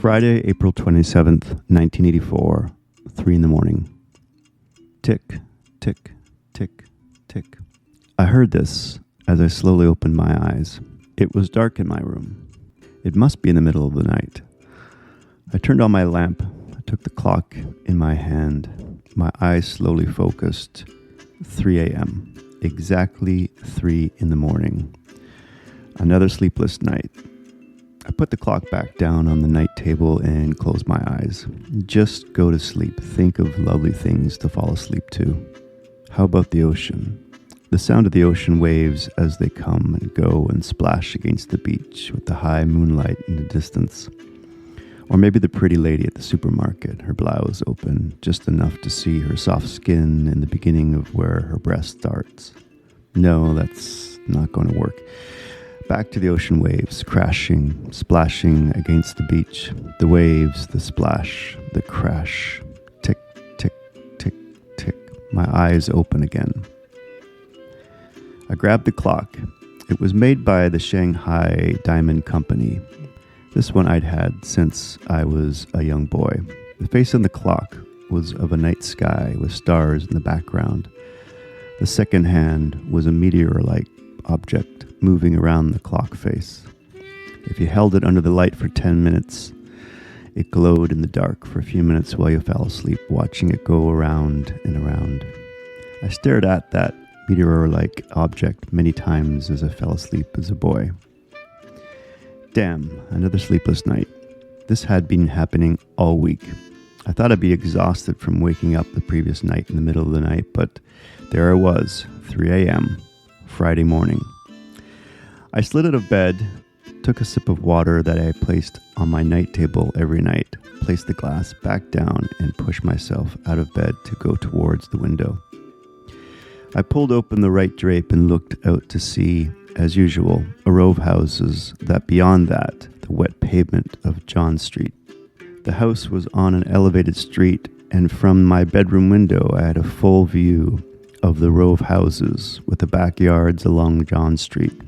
Friday, April 27th, 1984, 3 in the morning. Tick, tick, tick, tick. I heard this as I slowly opened my eyes. It was dark in my room. It must be in the middle of the night. I turned on my lamp. I took the clock in my hand. My eyes slowly focused. 3 a.m. Exactly 3 in the morning. Another sleepless night. I put the clock back down on the night table and closed my eyes. Just go to sleep. Think of lovely things to fall asleep to. How about the ocean? The sound of the ocean waves as they come and go and splash against the beach with the high moonlight in the distance. Or maybe the pretty lady at the supermarket, her blouse open, just enough to see her soft skin in the beginning of where her breast starts. No, that's not going to work. Back to the ocean waves, crashing, splashing against the beach. The waves, the splash, the crash. Tick, tick, tick, tick. My eyes open again. I grabbed the clock. It was made by the Shanghai Diamond Company. This one I'd had since I was a young boy. The face on the clock was of a night sky with stars in the background. The second hand was a meteor-like object moving around the clock face. If you held it under the light for 10 minutes, it glowed in the dark for a few minutes while you fell asleep, watching it go around and around. I stared at that meteor-like object many times as I fell asleep as a boy. Damn, another sleepless night. This had been happening all week. I thought I'd be exhausted from waking up the previous night in the middle of the night, but there I was, 3 a.m., Friday morning. I slid out of bed, took a sip of water that I placed on my night table every night, placed the glass back down, and pushed myself out of bed to go towards the window. I pulled open the right drape and looked out to see, as usual, a row of houses that beyond that, the wet pavement of John Street. The house was on an elevated street, and from my bedroom window I had a full view of the row of houses with the backyards along John Street.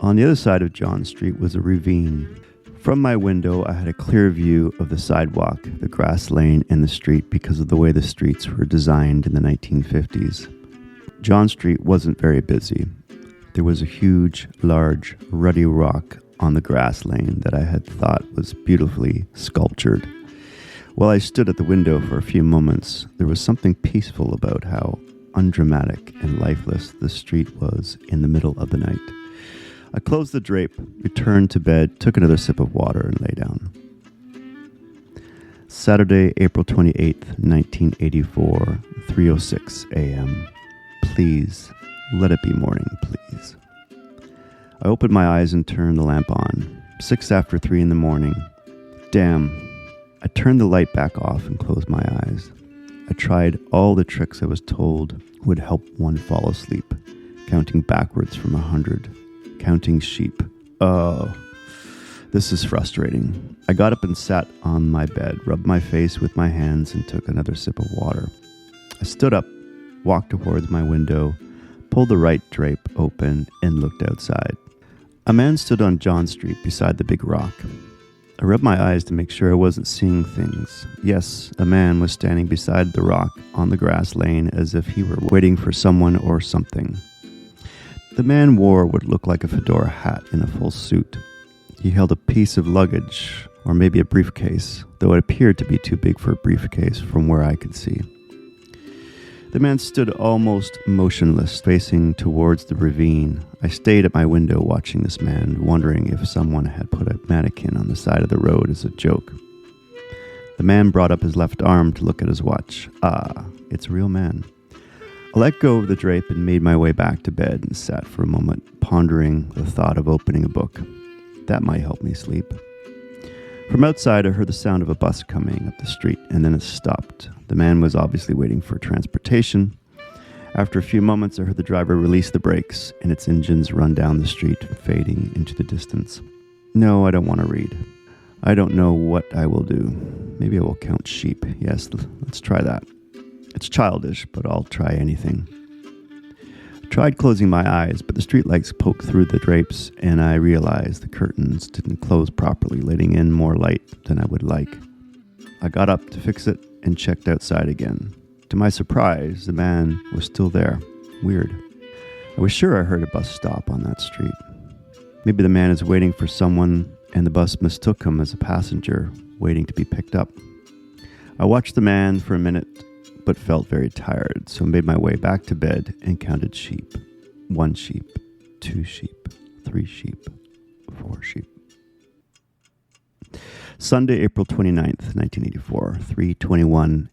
On the other side of John Street was a ravine. From my window, I had a clear view of the sidewalk, the grass lane, and the street because of the way the streets were designed in the 1950s. John Street wasn't very busy. There was a huge, large, ruddy rock on the grass lane that I had thought was beautifully sculptured. While I stood at the window for a few moments, there was something peaceful about how undramatic and lifeless the street was in the middle of the night. I closed the drape, returned to bed, took another sip of water, and lay down. Saturday, April 28th, 1984, 3:06 a.m. Please, let it be morning, please. I opened my eyes and turned the lamp on. 6 after 3 in the morning. Damn. I turned the light back off and closed my eyes. I tried all the tricks I was told would help one fall asleep. Counting backwards from 100. Counting sheep. Oh, this is frustrating. I got up and sat on my bed, rubbed my face with my hands, and took another sip of water. I stood up, walked towards my window, pulled the right drape open, and looked outside. A man stood on John Street beside the big rock. I rubbed my eyes to make sure I wasn't seeing things. Yes, a man was standing beside the rock on the grass lane as if he were waiting for someone or something. The man wore what looked like a Fedora hat in a full suit. He held a piece of luggage, or maybe a briefcase, though it appeared to be too big for a briefcase from where I could see. The man stood almost motionless, facing towards the ravine. I stayed at my window watching this man, wondering if someone had put a mannequin on the side of the road as a joke. The man brought up his left arm to look at his watch. Ah, it's a real man. I let go of the drape and made my way back to bed and sat for a moment, pondering the thought of opening a book. That might help me sleep. From outside, I heard the sound of a bus coming up the street, and then it stopped. The man was obviously waiting for transportation. After a few moments, I heard the driver release the brakes, and its engines run down the street, fading into the distance. No, I don't want to read. I don't know what I will do. Maybe I will count sheep. Yes, let's try that. It's childish, but I'll try anything. tried closing my eyes, but the streetlights poked through the drapes, and I realized the curtains didn't close properly, letting in more light than I would like. I got up to fix it and checked outside again. To my surprise, the man was still there. Weird. I was sure I heard a bus stop on that street. Maybe the man is waiting for someone, and the bus mistook him as a passenger waiting to be picked up. I watched the man for a minute, but felt very tired, so made my way back to bed and counted sheep. 1 sheep, 2 sheep, 3 sheep, 4 sheep. Sunday, April 29th, 1984, 3:21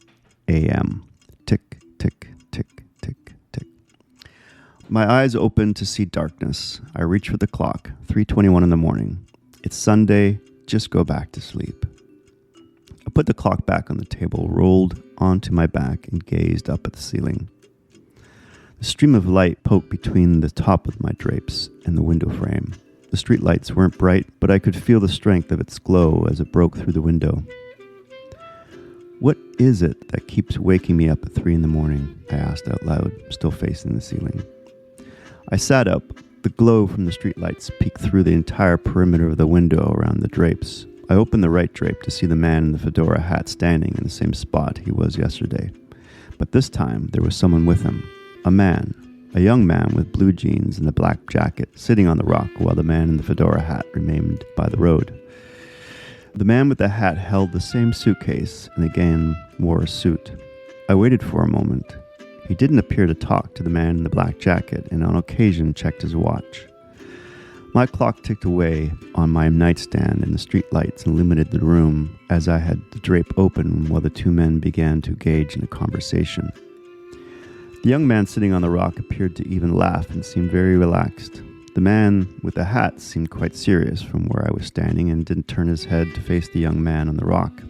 a.m. Tick, tick, tick, tick, tick. My eyes opened to see darkness. I reached for the clock, 3:21 in the morning. It's Sunday, just go back to sleep. I put the clock back on the table, rolled onto my back, and gazed up at the ceiling. The stream of light poked between the top of my drapes and the window frame. The street lights weren't bright, but I could feel the strength of its glow as it broke through the window. What is it that keeps waking me up at 3 in the morning? I asked out loud, still facing the ceiling. I sat up. The glow from the streetlights peeked through the entire perimeter of the window around the drapes. I opened the right drape to see the man in the Fedora hat standing in the same spot he was yesterday. But this time, there was someone with him. A young man with blue jeans and a black jacket, sitting on the rock while the man in the Fedora hat remained by the road. The man with the hat held the same suitcase and again wore a suit. I waited for a moment. He didn't appear to talk to the man in the black jacket and on occasion checked his watch. My clock ticked away on my nightstand and the street lights illuminated the room as I had the drape open while the two men began to engage in a conversation. The young man sitting on the rock appeared to even laugh and seemed very relaxed. The man with the hat seemed quite serious from where I was standing and didn't turn his head to face the young man on the rock.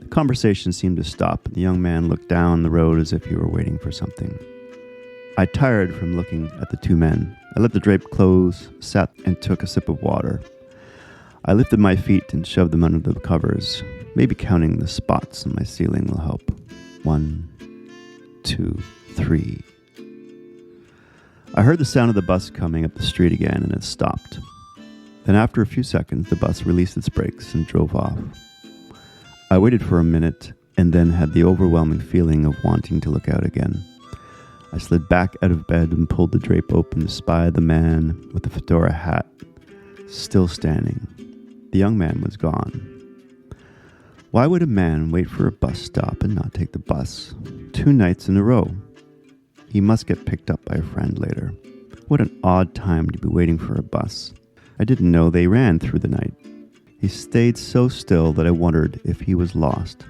The conversation seemed to stop, and the young man looked down the road as if he were waiting for something. I tired from looking at the two men. I let the drape close, sat and took a sip of water. I lifted my feet and shoved them under the covers. Maybe counting the spots on my ceiling will help. 1, 2, 3. I heard the sound of the bus coming up the street again, and it stopped. Then after a few seconds, the bus released its brakes and drove off. I waited for a minute and then had the overwhelming feeling of wanting to look out again. I slid back out of bed and pulled the drape open to spy the man with the Fedora hat still standing. The young man was gone. Why would a man wait for a bus stop and not take the bus? 2 nights in a row. He must get picked up by a friend later. What an odd time to be waiting for a bus. I didn't know they ran through the night. He stayed so still that I wondered if he was lost.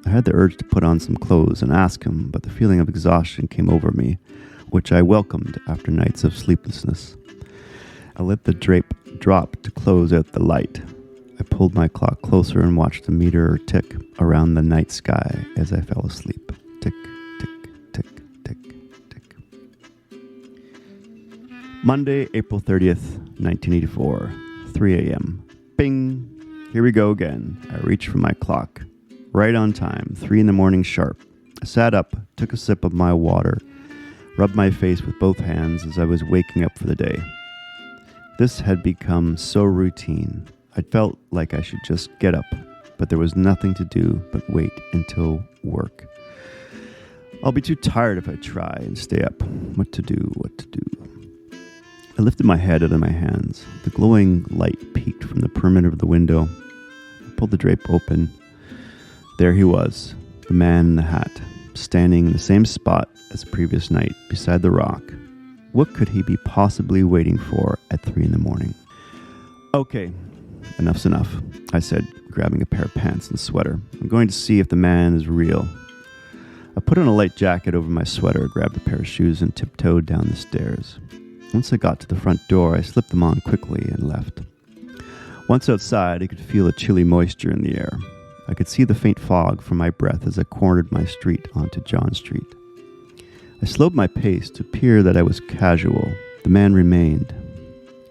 I had the urge to put on some clothes and ask him, but the feeling of exhaustion came over me, which I welcomed after nights of sleeplessness. I let the drape drop to close out the light. I pulled my clock closer and watched the meter tick around the night sky as I fell asleep. Tick, tick, tick, tick, tick. Monday, April 30th, 1984, 3 a.m. Bing! Here we go again. I reached for my clock. Right on time, 3 in the morning sharp. I sat up, took a sip of my water, rubbed my face with both hands as I was waking up for the day. This had become so routine. I felt like I should just get up, but there was nothing to do but wait until work. I'll be too tired if I try and stay up. What to do. I lifted my head out of my hands. The glowing light peeked from the perimeter of the window. I pulled the drape open. There he was, the man in the hat, standing in the same spot as the previous night, beside the rock. What could he be possibly waiting for at 3 in the morning? Okay, enough's enough, I said, grabbing a pair of pants and sweater. I'm going to see if the man is real. I put on a light jacket over my sweater, grabbed a pair of shoes, and tiptoed down the stairs. Once I got to the front door, I slipped them on quickly and left. Once outside, I could feel a chilly moisture in the air. I could see the faint fog from my breath as I cornered my street onto John Street. I slowed my pace to appear that I was casual. The man remained.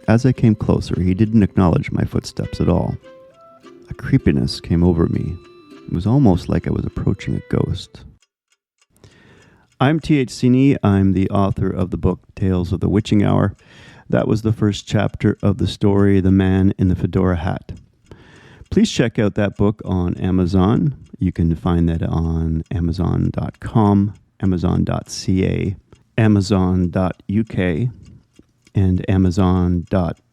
As I came closer, he didn't acknowledge my footsteps at all. A creepiness came over me. It was almost like I was approaching a ghost. I'm T.H. Cini. I'm the author of the book Tales of the Witching Hour. That was the first chapter of the story, The Man in the Fedora Hat. Please check out that book on Amazon. You can find that on Amazon.com, Amazon.ca, Amazon.uk, and Amazon.au.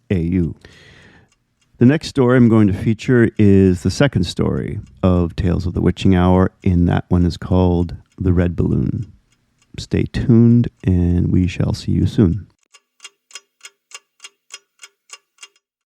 The next story I'm going to feature is the second story of Tales of the Witching Hour, and that one is called The Red Balloon. Stay tuned, and we shall see you soon.